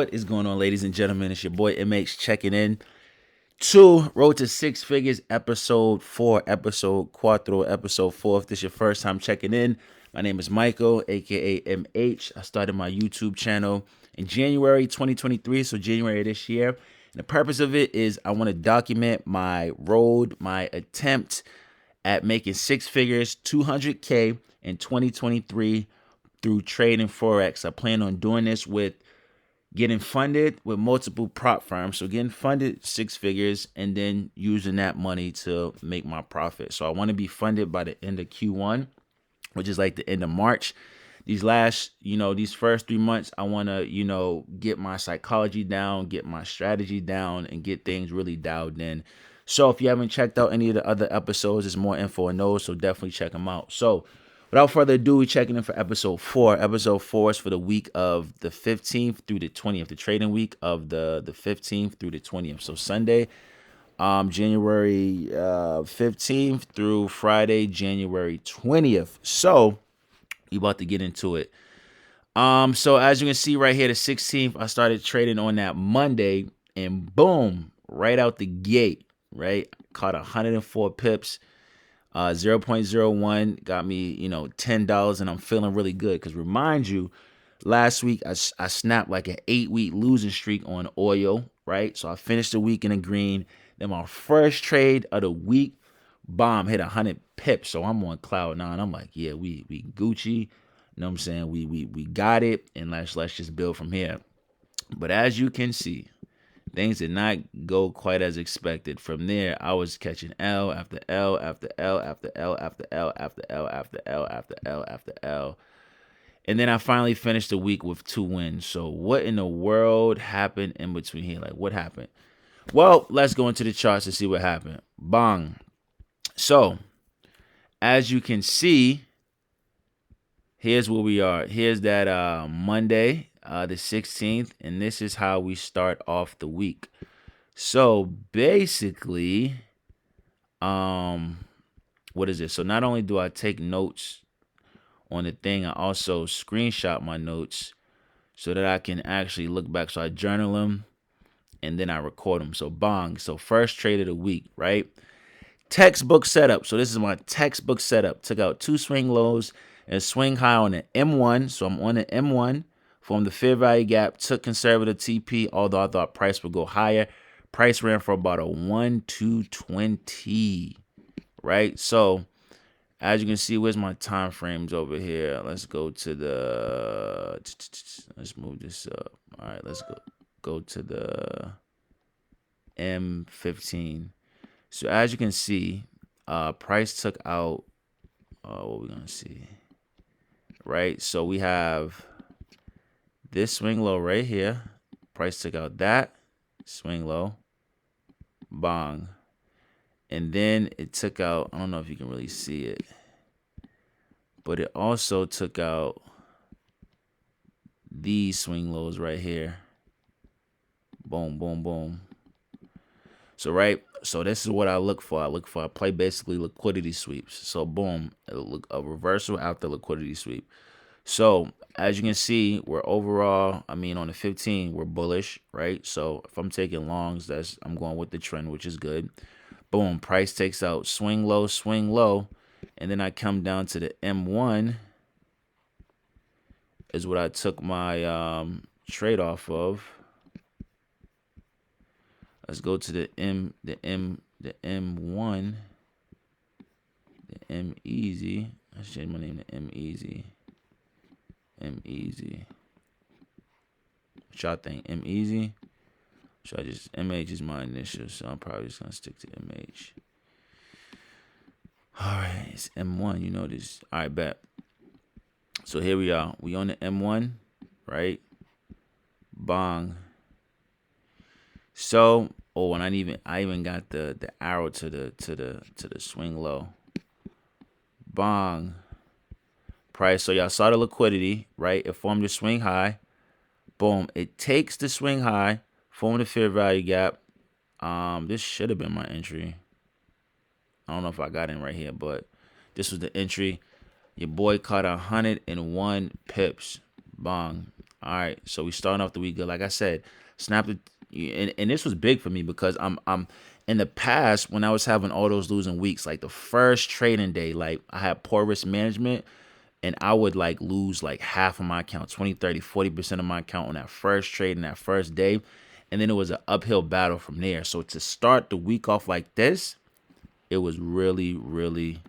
What is going on, ladies and gentlemen? It's your boy MH checking in to Road to Six Figures, episode 4, episode cuatro, episode 4. If this is your first time checking in, my name is Michael, aka MH. I started my YouTube channel in January 2023, so January of this year. And the purpose of it is I want to document my road, my attempt at making six figures, 200K in 2023 through trading Forex. I plan on doing this with getting funded with multiple prop firms. So getting funded six figures and then using that money to make my profit. So I want to be funded by the end of Q1, which is like the end of March. These first 3 months, I want to, get my psychology down, get my strategy down, and get things really dialed in. So if you haven't checked out any of the other episodes, there's more info in those, so definitely check them out. So without further ado, we're checking in for episode 4. Episode 4 is for the week of the 15th through the 20th, the trading week of the 15th through the 20th. So Sunday, January 15th through Friday, January 20th. So we about to get into it. So as you can see right here, the 16th, I started trading on that Monday, and boom, right out the gate, right? Caught 104 pips. 0.01 got me, $10, and I'm feeling really good. Because remind you, last week I snapped like an 8-week losing streak on oil, right? So I finished the week in the green. Then my first trade of the week, bomb, hit 100 pips. So I'm on cloud 9. I'm like, yeah, we Gucci. You know what I'm saying? We got it, and let's just build from here. But as you can see, things did not go quite as expected. From there, I was catching L after L after L after L after L after L after L after L after L. And then I finally finished the week with 2 wins. So what in the world happened in between here? Like, what happened? Well, let's go into the charts to see what happened. Bang. So, as you can see, here's where we are. Here's that Monday, the 16th, and this is how we start off the week. So basically, what is it? So not only do I take notes on the thing, I also screenshot my notes so that I can actually look back. So I journal them and then I record them. So bang. So first trade of the week, right? Textbook setup. So this is my textbook setup. Took out 2 swing lows and swing high on the M1. So I'm on the M1. Formed the fair value gap. Took conservative TP, although I thought price would go higher. Price ran for about a 1-2-20, right? So as you can see, where's my time frames over here? Let's go to the. Let's move this up. All right, let's go to the M15. So as you can see, price took out. What we're gonna see, right? So we have this swing low right here. Price took out that swing low. Bang. And then it took out, I don't know if you can really see it, but it also took out these swing lows right here. Boom, boom, boom. So, right, so this is what I look for. I play basically liquidity sweeps. So, boom, a reversal after liquidity sweep. So, as you can see, we're overall, on the 15, we're bullish, right? So, if I'm taking longs, I'm going with the trend, which is good. Boom, price takes out swing low, and then I come down to the M1 is what I took my trade off of. Let's go to the M1, the M easy. Let's change my name to M easy. M easy. What y'all think? M easy? Should I just, MH is my initial, so I'm probably just gonna stick to MH. All right, it's M1. You know this. All right, bet. So here we are. We on the M1, right? Bang. So, and I even got the arrow to the swing low. Bang. Price. So y'all saw the liquidity, right? It formed the swing high. Boom. It takes the swing high, formed the fair value gap. This should have been my entry. I don't know if I got in right here, but this was the entry. Your boy caught 101 pips. Bang. All right, so we starting off the week good. Like I said, snapped it, and this was big for me because I'm in the past when I was having all those losing weeks, like the first trading day, like I had poor risk management, and I would like lose like half of my account, 20, 30, 40% of my account on that first trade in that first day. And then it was an uphill battle from there. So to start the week off like this, it was really, really,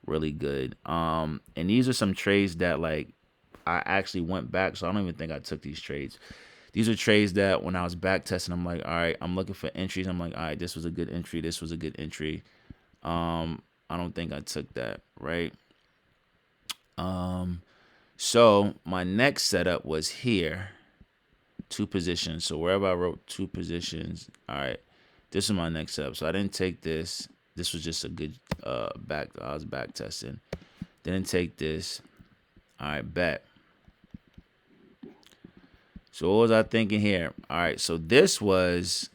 really good. And these are some trades that like I actually went back, so I don't even think I took these trades. These are trades that when I was back testing, I'm like, all right, I'm looking for entries. I'm like, all right, this was a good entry. This was a good entry. I don't think I took that, right? So my next setup was here, two positions. So wherever I wrote two positions, all right, this is my next setup. So I didn't take this. This was just a good back. I was back testing. Didn't take this. All right, bet. So what was I thinking here? All right, so this was,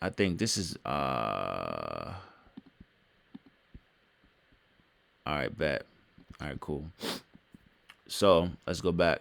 I think this is all right, bet. All right, cool. So let's go back.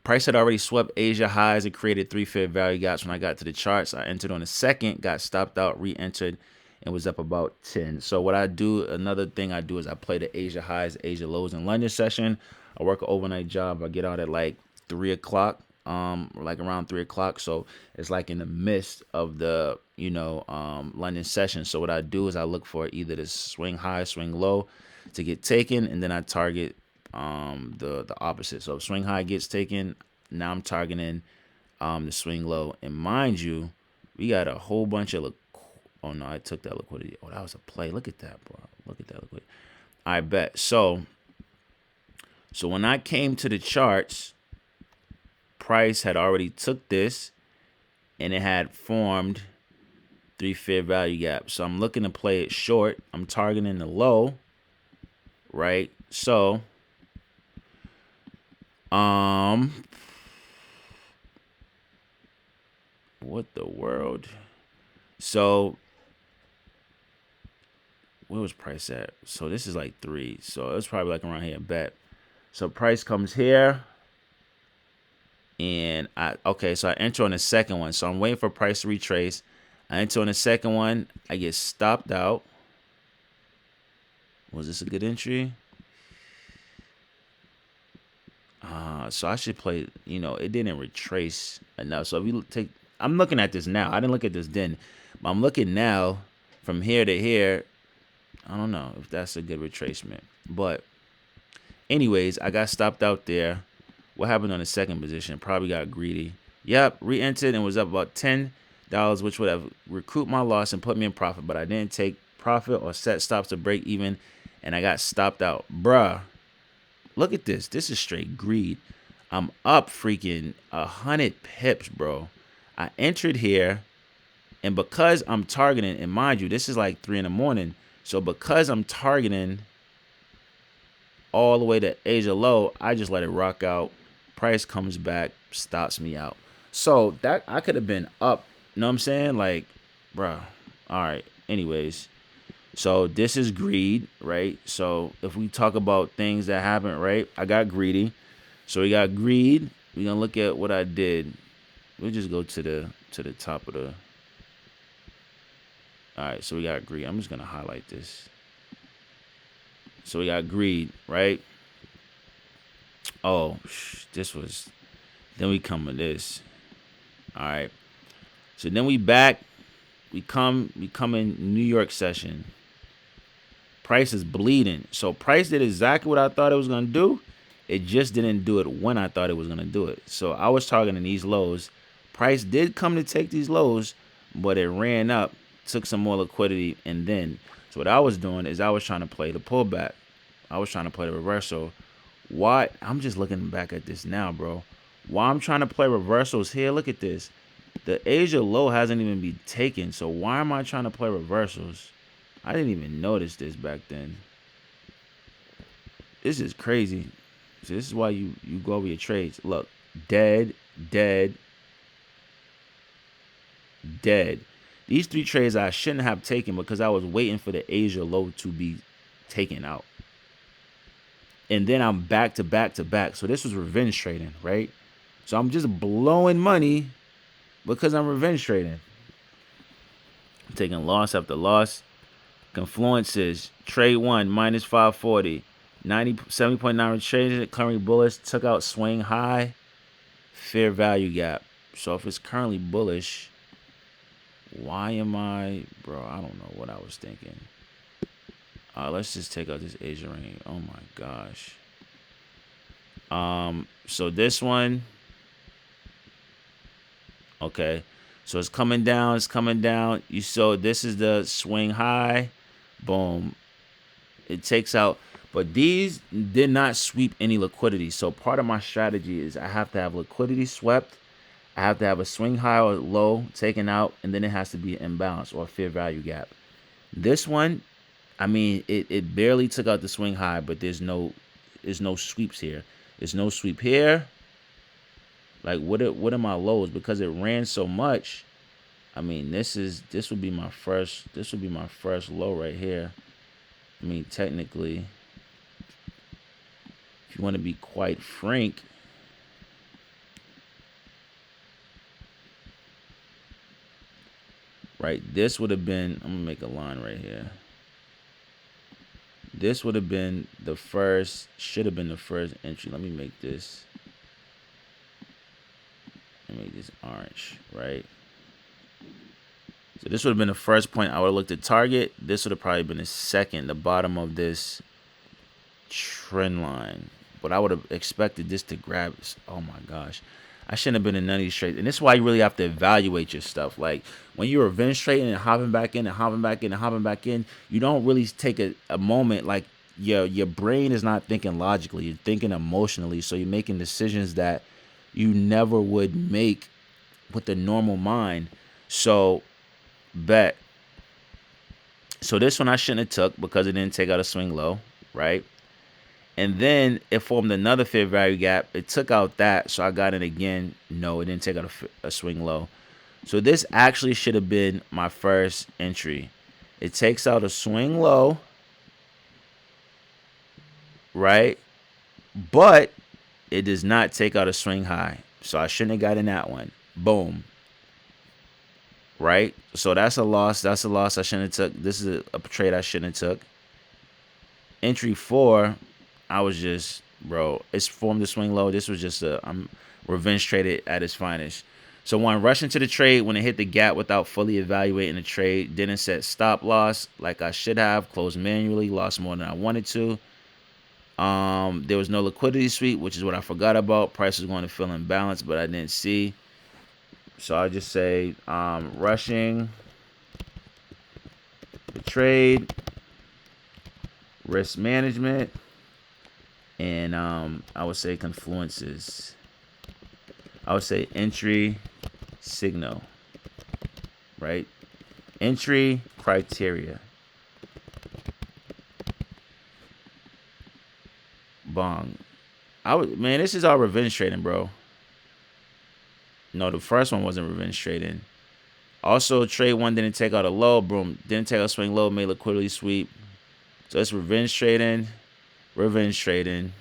Price had already swept Asia highs and created three fair value gaps. When I got to the charts, I entered on the second, got stopped out, re-entered, and was up about 10. So what I do, another thing I do is I play the Asia highs, Asia lows in London session. I work an overnight job. I get out at like 3 o'clock, like around 3 o'clock. So it's like in the midst of the, London session. So what I do is I look for either the swing high, swing low to get taken, and then I target the opposite. So if swing high gets taken, now I'm targeting the swing low. And mind you, we got a whole bunch of oh no, I took that liquidity. Oh, that was a play. Look at that, bro. Look at that liquidity. I bet. So when I came to the charts, price had already took this and it had formed three fair value gaps. So I'm looking to play it short. I'm targeting the low, right? So what the world? So where was price at? So this is like 3. So it was probably like around here, bet. So price comes here. And so I enter on the second one. So I'm waiting for price to retrace. I enter on the second one. I get stopped out. Was this a good entry? So I should play, it didn't retrace enough. So if you take, I'm looking at this now. I didn't look at this then, but I'm looking now from here to here. I don't know if that's a good retracement. But anyways, I got stopped out there. What happened on the second position? Probably got greedy. Yep, re-entered and was up about $10, which would have recouped my loss and put me in profit. But I didn't take profit or set stops to break even, and I got stopped out. Bruh, look at this. This is straight greed. I'm up freaking 100 pips, bro. I entered here, and because I'm targeting, and mind you, this is like 3 in the morning. So because I'm targeting all the way to Asia low, I just let it rock out. Price comes back, stops me out. So that I could have been up. You know what I'm saying? Like, bro. All right. Anyways, so this is greed, right? So if we talk about things that happen, right? I got greedy. So we got greed. We're gonna look at what I did. We'll just go to the top of the. All right. So we got greed. I'm just gonna highlight this. So we got greed, right? Oh, this was. Then we come with this. All right. So then we back. We come in New York session. Price is bleeding. So price did exactly what I thought it was gonna do. It just didn't do it when I thought it was gonna do it. So I was targeting these lows. Price did come to take these lows, but it ran up, took some more liquidity, and then. So what I was doing is I was trying to play the pullback. I was trying to play the reversal. Why? I'm just looking back at this now, bro. Why I'm trying to play reversals here? Look at this. The Asia low hasn't even been taken. So why am I trying to play reversals? I didn't even notice this back then. This is crazy. So this is why you go over your trades. Look, dead, dead, dead. These 3 trades I shouldn't have taken because I was waiting for the Asia low to be taken out. And then I'm back to back to back. So this was revenge trading, right? So I'm just blowing money because I'm revenge trading. I'm taking loss after loss. Confluences, trade one, minus 540. 70.9 trade, currently bullish, took out swing high, fair value gap. So if it's currently bullish, why am I, bro, I don't know what I was thinking. Let's just take out this Asia range. Oh my gosh. So this one, okay. So it's coming down, it's coming down. You saw this is the swing high. Boom. It takes out, but these did not sweep any liquidity. So part of my strategy is I have to have liquidity swept. I have to have a swing high or low taken out, and then it has to be an imbalance or a fair value gap. This one, I mean, it barely took out the swing high, but there's no sweeps here. There's no sweep here. Like what are my lows? Because it ran so much. I mean, this would be my first low right here. I mean, technically, if you want to be quite frank, right, this would have been, I'm going to make a line right here. This would have been the first, should have been the first entry. Let me make this orange, right? So this would have been the first point I would have looked at target. This would have probably been the second, the bottom of this trend line. But I would have expected this to grab. Oh my gosh. I shouldn't have been in none of these trades. And this is why you really have to evaluate your stuff. Like when you're revenge trading and hopping back in and hopping back in and hopping back in, you don't really take a moment. Like your brain is not thinking logically. You're thinking emotionally. So you're making decisions that you never would make with the normal mind. So bet. So this one I shouldn't have took because it didn't take out a swing low, right? And then it formed another fair value gap. It took out that, so I got it again. No, it didn't take out a swing low. So this actually should have been my first entry. It takes out a swing low, right? But it does not take out a swing high. So I shouldn't have gotten that one. Boom. Right? So that's a loss. That's a loss I shouldn't have took. This is a trade I shouldn't have took. Entry 4, I was just, bro, it's formed a swing low. This was just I'm revenge traded at its finest. So one, rush into the trade when it hit the gap without fully evaluating the trade. Didn't set stop loss like I should have. Closed manually. Lost more than I wanted to. There was no liquidity sweep, which is what I forgot about. Price was going to fill in balance, but I didn't see. So I just say rushing the trade, risk management, and I would say confluences. I would say entry signal, right? Entry criteria. Bong. Man, this is all revenge trading, bro. No, the first one wasn't revenge trading. Also, trade 1 didn't take out a low. Boom. Didn't take out a swing low. Made liquidity sweep. So it's revenge trading. Revenge trading.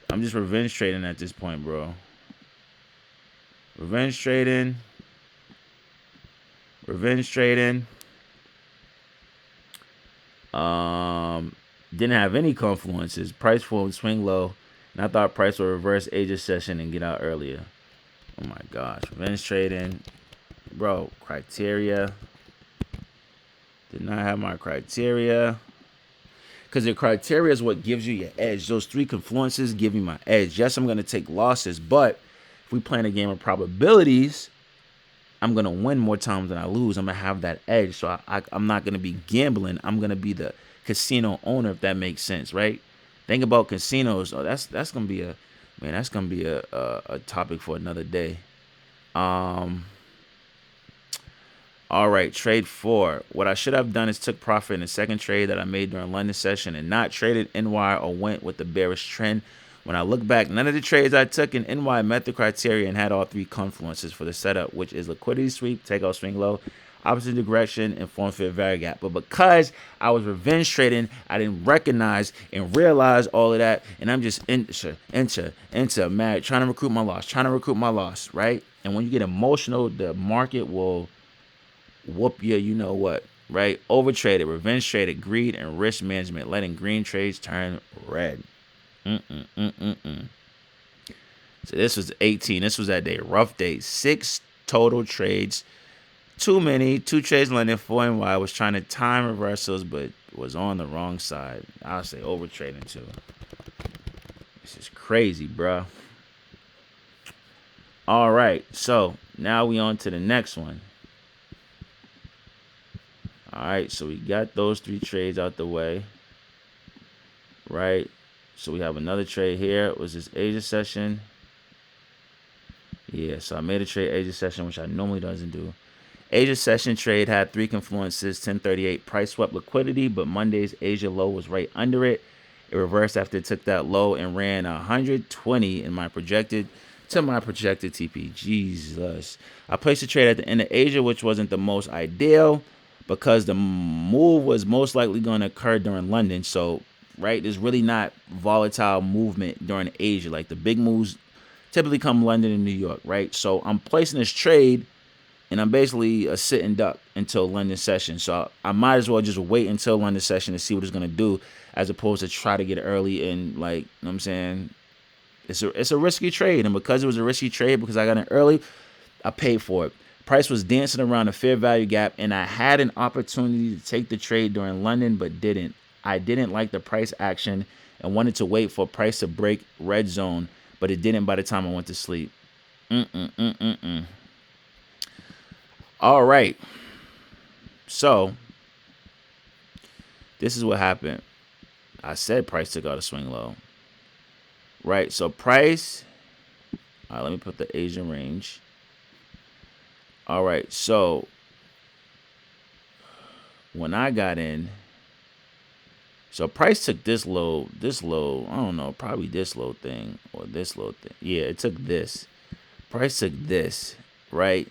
I'm just revenge trading at this point, bro. Revenge trading. Revenge trading. Didn't have any confluences. Price formed swing low. And I thought price would reverse Asia session and get out earlier. Oh my gosh. Revenge trading. Bro, criteria. Did not have my criteria. Because the criteria is what gives you your edge. Those 3 confluences give you my edge. Yes, I'm going to take losses. But if we play in a game of probabilities, I'm going to win more times than I lose. I'm going to have that edge. So I'm not going to be gambling. I'm going to be the casino owner, if that makes sense, right? Think about casinos. Oh, that's gonna be a topic for another day. All right, trade 4. What I should have done is took profit in the second trade that I made during London session and not traded NY or went with the bearish trend. When I look back, none of the trades I took in NY met the criteria and had all 3 confluences for the setup, which is liquidity sweep, take out swing low. opposite direction, and formed fair value gap. But because I was revenge trading, I didn't recognize and realize all of that, and I'm just into mad, trying to recruit my loss, right? And when you get emotional, the market will whoop you, you know what, right? Overtraded, revenge traded, greed, and risk management, letting green trades turn red. So this was 18. This was that day. Rough day. 6 total trades. Too many. 2 trades landing 4 and Y. Was trying to time reversals, but was on the wrong side. I'll say overtrading too. This is crazy, bro. All right. So now we on to the next one. All right. So we got those 3 trades out the way. Right. So we have another trade here. It was this Asia session. Yeah, so I made a trade Asia session, which I normally doesn't do. Asia session trade had 3 confluences, 1038 price swept liquidity, but Monday's Asia low was right under it. It reversed after it took that low and ran 120 in my projected TP. Jesus. I placed a trade at the end of Asia, which wasn't the most ideal because the move was most likely going to occur during London. So, right, there's really not volatile movement during Asia. Like the big moves typically come London and New York, right? So I'm placing this trade, and I'm basically a sitting duck until London session. So I might as well just wait until London session to see what it's gonna do, as opposed to try to get early and, like, you know what I'm saying? It's a risky trade, and because it was a risky trade, because I got in early, I paid for it. Price was dancing around the fair value gap, and I had an opportunity to take the trade during London, but didn't. I didn't like the price action and wanted to wait for price to break red zone, but it didn't by the time I went to sleep. All right. So this is what happened. I said price took out a swing low. Right. So price. All right. Let me put the Asian range. All right. So when I got in, so price took this low, I don't know, probably this low thing or this low thing. Yeah, it took this. Price took this, right?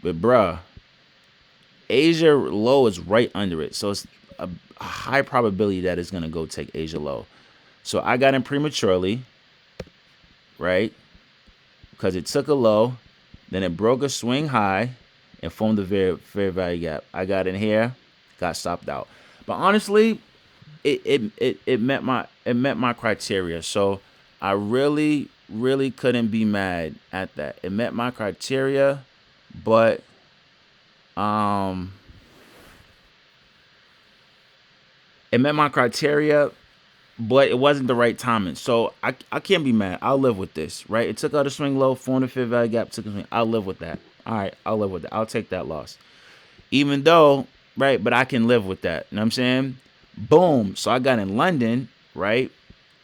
But bruh, Asia low is right under it. So it's a high probability that it's going to go take Asia low. So I got in prematurely, right? Because it took a low, then it broke a swing high and formed a fair value gap. I got in here, got stopped out. But honestly, it met my criteria. So I really couldn't be mad at that. It met my criteria, but it met my criteria, but it wasn't the right timing. So I can't be mad. I'll live with this, right? It took out a swing low, 400 fair value gap, took a swing. I'll live with that. All right, I'll live with that. I'll take that loss. Even though, right, but I can live with that. You know what I'm saying? Boom. So I got in London, right?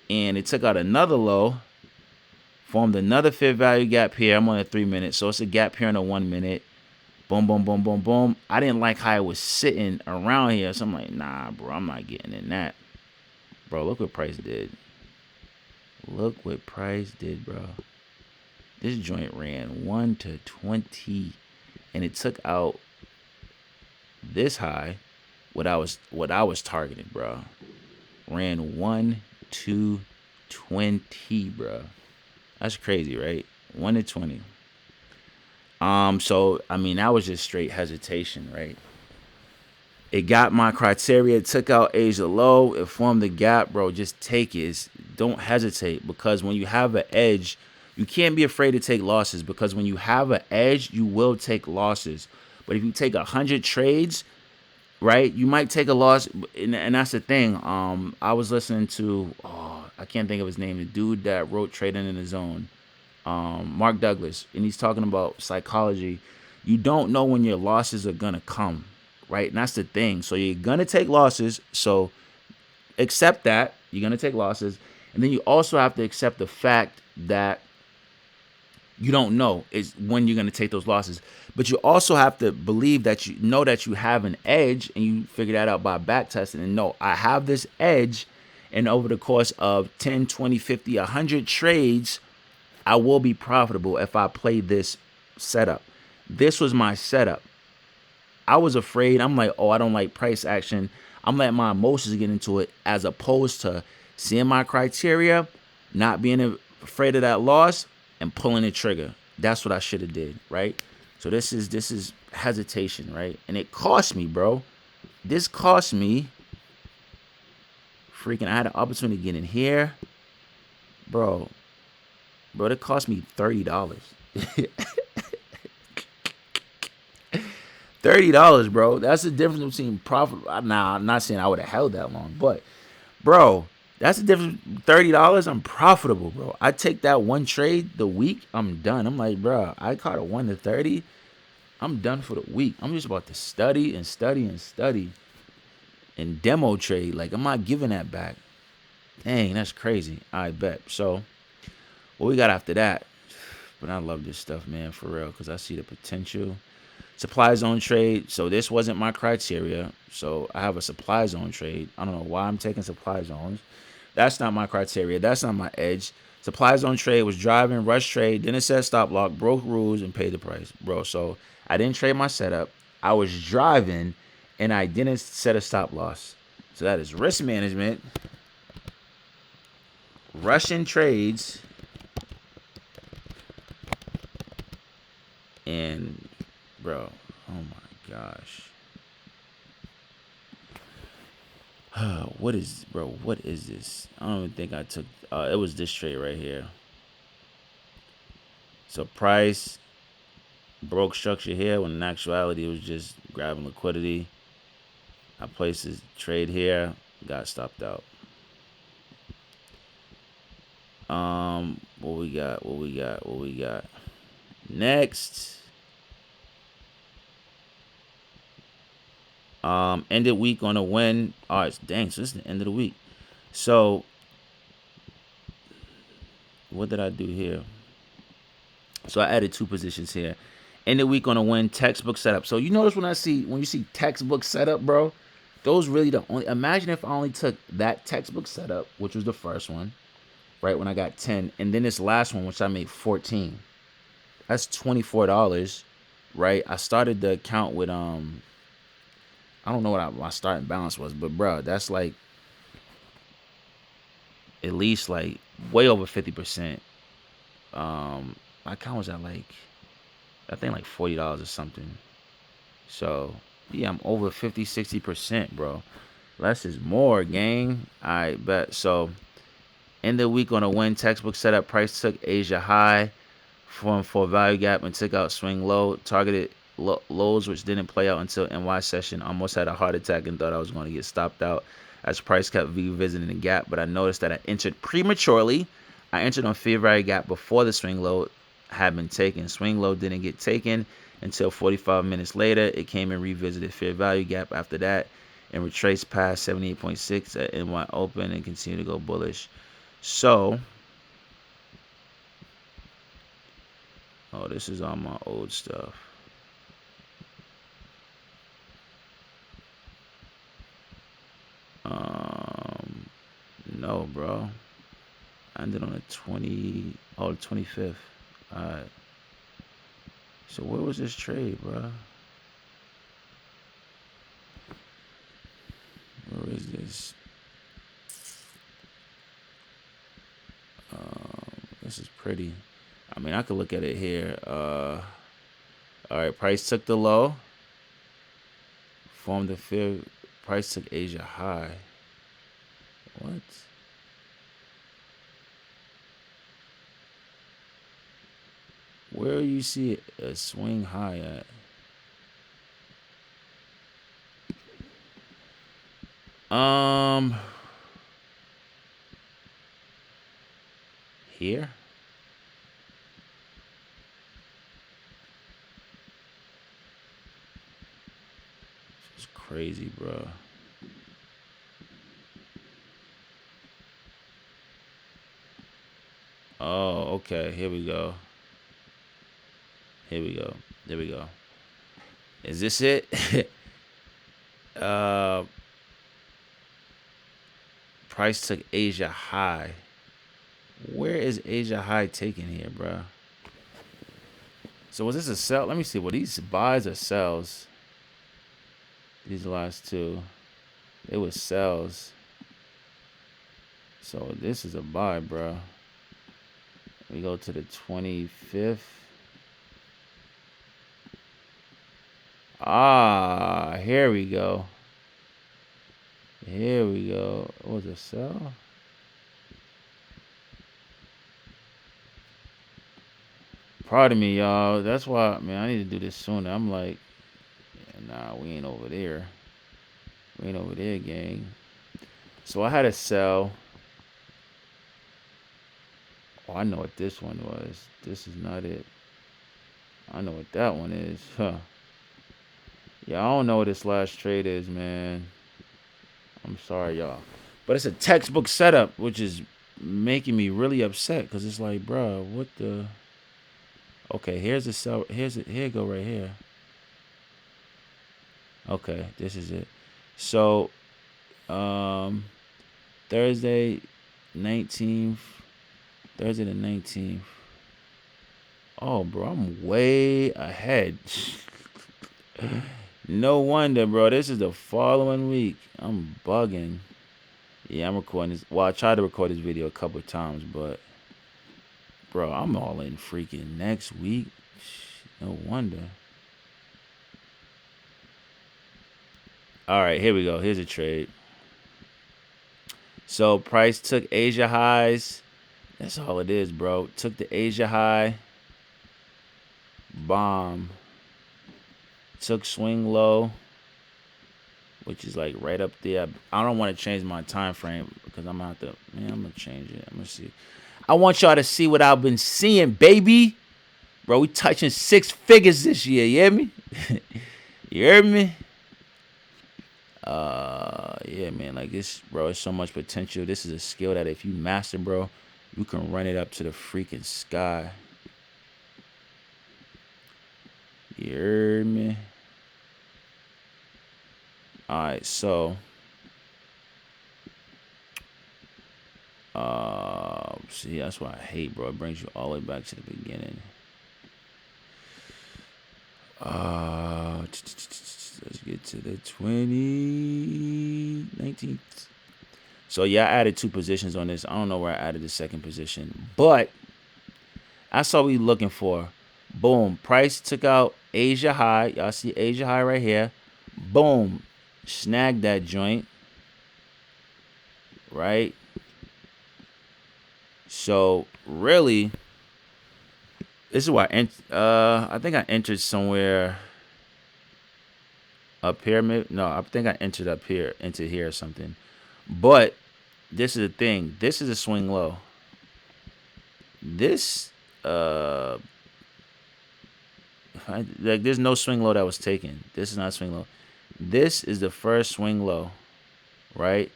And it took out another low, formed another fair value gap here. I'm on a 3 minute. So it's a gap here in a 1 minute. Boom, boom, boom, boom, boom. I didn't like how it was sitting around here. So I'm like, nah, bro, I'm not getting in that. Bro, look what price did. Look what price did, bro. This joint ran 1 to 20. And it took out this high, what I was targeting, bro. Ran 1 to 20, bro. That's crazy, right? 1 to 20. So I mean, that was just straight hesitation, right? It got my criteria. It took out Asia low. It formed the gap, bro. Just take it. Don't hesitate, because when you have an edge, you can't be afraid to take losses, because when you have an edge, you will take losses. But if you take 100 trades, right, you might take a loss, and that's the thing. I was listening to, I can't think of his name, the dude that wrote Trading in the Zone, Mark Douglas, and he's talking about psychology. You don't know when your losses are gonna come, right? And that's the thing. So you're gonna take losses. So accept that you're gonna take losses, and then you also have to accept the fact that you don't know is when you're going to take those losses. But you also have to believe that you know that you have an edge, and you figure that out by back testing. And no, I have this edge, and over the course of 10, 20, 50, 100 trades, I will be profitable if I play this setup. This was my setup. I was afraid. I'm like, oh, I don't like price action. I'm letting my emotions get into it, as opposed to seeing my criteria, not being afraid of that loss, and pulling the trigger. That's what I should have did, right? So this is hesitation, right? And it cost me, bro. This cost me freaking. I had an opportunity to get in here, bro. Bro, it cost me $30. $30, bro. That's the difference between profit. Nah, I'm not saying I would have held that long, but bro, that's the difference. $30, I'm profitable, bro. I take that one trade the week, I'm done. I'm like, bro, I caught a 1 to 30. I'm done for the week. I'm just about to study and study and study and demo trade. Like, I'm not giving that back. Dang, that's crazy. I bet. So, what we got after that? But I love this stuff, man, for real, because I see the potential. Supply zone trade. So this wasn't my criteria. So I have a supply zone trade. I don't know why I'm taking supply zones. That's not my criteria. That's not my edge. Supply zone trade was driving, rush trade, didn't set stop lock, broke rules, and paid the price, bro. So I didn't trade my setup. I was driving, and I didn't set a stop loss. So that is risk management, rushing trades, and bro, oh my gosh. What is, bro? What is this? I don't even think I took. It was this trade right here. So price broke structure here, when in actuality it was just grabbing liquidity. I placed this trade here, got stopped out. What we got? What we got? What we got? Next. Ended week on a win. All right, dang. So this is the end of the week. So what did I do here? So I added 2 positions here. Ended week on a win. Textbook setup. So you notice when you see textbook setup, bro, those really the only. Imagine if I only took that textbook setup, which was the first one, right, when I got 10, and then this last one, which I made 14. That's $24, right? I started the account with I don't know what my starting balance was, but bro, that's like at least like way over 50%. My account was at like, I think like $40 or something. So yeah, I'm over 50-60%, bro. Less is more, gang. I bet. So end the week on a win. Textbook setup. Price took Asia high, formed for value gap, and took out swing low. Targeted lows, which didn't play out until NY session. Almost had a heart attack and thought I was going to get stopped out as price kept revisiting the gap. But I noticed that I entered prematurely. I entered on fair value gap before the swing low had been taken. Swing low didn't get taken until 45 minutes later. It came and revisited fair value gap after that and retraced past 78.6 at NY open and continued to go bullish. So, oh, this is all my old stuff. No, bro. I ended on the 25th. Alright. So where was this trade, bro? Where is this? This is pretty. I mean, I could look at it here. All right, price took the low. Formed the fair. Price took Asia high. What? Where you see a swing high at? Here? It's crazy, bro. Oh, okay. Here we go. Here we go. There we go. Is this it? Price took Asia high. Where is Asia high taken here, bro? So was this a sell? Let me see. Were these buys or sells? These last two, it was sells. So this is a buy, bro. We go to the 25th. Ah, here we go. Here we go. What was a sell? Pardon me, y'all. That's why, man, I need to do this sooner. I'm like, nah, we ain't over there. We ain't over there, gang. So I had a sell. Oh, I know what this one was. This is not it. I know what that one is. Huh. Yeah, I don't know what this last trade is, man. I'm sorry, y'all. But it's a textbook setup, which is making me really upset because it's like, bro, what the. Okay, here's the sell. Here it go right here. Okay, this is it. So, um, Thursday, 19th. Thursday the 19th. Oh, bro, I'm way ahead. No wonder, bro. This is the following week. I'm bugging. Yeah, I'm recording this. Well, I tried to record this video a couple of times, but bro, I'm all in freaking next week. No wonder. All right, here we go. Here's a trade. So price took Asia highs. That's all it is, bro. Took the Asia high. Bomb. Took swing low, which is like right up there. I don't want to change my time frame because I'm gonna have to. Man, I'm gonna change it. I'm gonna see. I want y'all to see what I've been seeing, baby. Bro, we touching 6 figures this year. You hear me? You hear me? Yeah, man. Like this, bro. It's so much potential. This is a skill that if you master, bro, you can run it up to the freaking sky. You hear me? All right, so see, that's what I hate, bro. It brings you all the way back to the beginning. Let's get to the 2019. So yeah, I added 2 positions on this. I don't know where I added the second position, but that's all we looking for. Boom. Price took out Asia high. Y'all see Asia high right here. Boom. Snagged that joint. Right? So really, this is why I think I entered somewhere up here. Maybe, no, I think I entered up here into here or something. But this is the thing. This is a swing low. This like there's no swing low that was taken. This is not a swing low. This is the first swing low, right?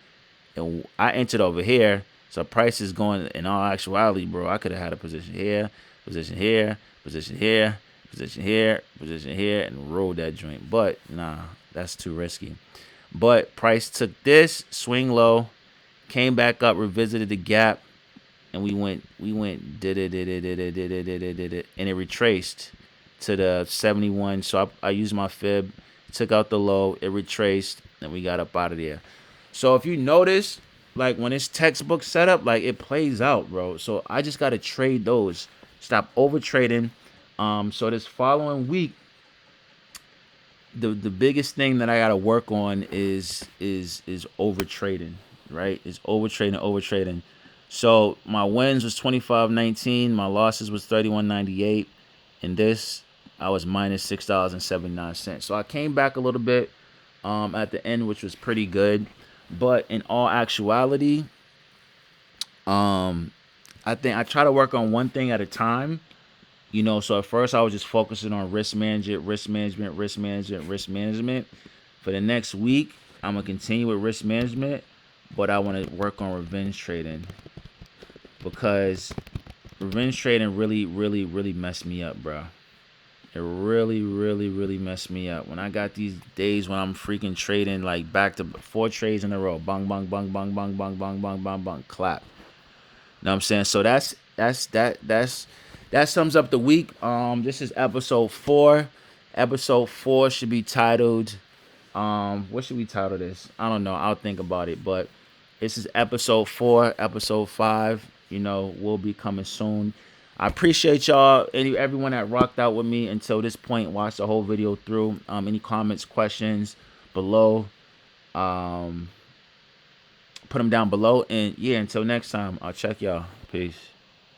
And I entered over here, so price is going. In all actuality, bro, I could have had a position here, position here, position here, position here, position here, and rolled that joint. But nah, that's too risky. But price took this swing low, came back up, revisited the gap, and we went, did it, and it retraced to the 71. So I used my fib, took out the low, it retraced, and we got up out of there. So if you notice, like when it's textbook setup, like it plays out, bro. So I just gotta trade those. Stop over trading. So this following week, the biggest thing that I gotta work on is over trading, right? Is over trading. So my wins was 25.19, my losses was 31.98, and this I was minus $6.79. So I came back a little bit at the end, which was pretty good. But in all actuality, I think I try to work on one thing at a time. You know, so at first I was just focusing on risk management. For the next week, I'm gonna continue with risk management, but I want to work on revenge trading because revenge trading really messed me up, bro. It really messed me up. When I got these days when I'm freaking trading like back to 4 trades in a row, bang, bang, bang, bang, bang, bang, bang, bang, bang, bang, clap. You know what I'm saying? So that sums up the week. This is episode 4. Episode 4 should be titled What should we title this? I don't know. I'll think about it. But this is episode 4. Episode 5, will be coming soon. I appreciate y'all, everyone that rocked out with me until this point, watched the whole video through. Any comments, questions below, put them down below. And yeah, until next time, I'll check y'all. Peace.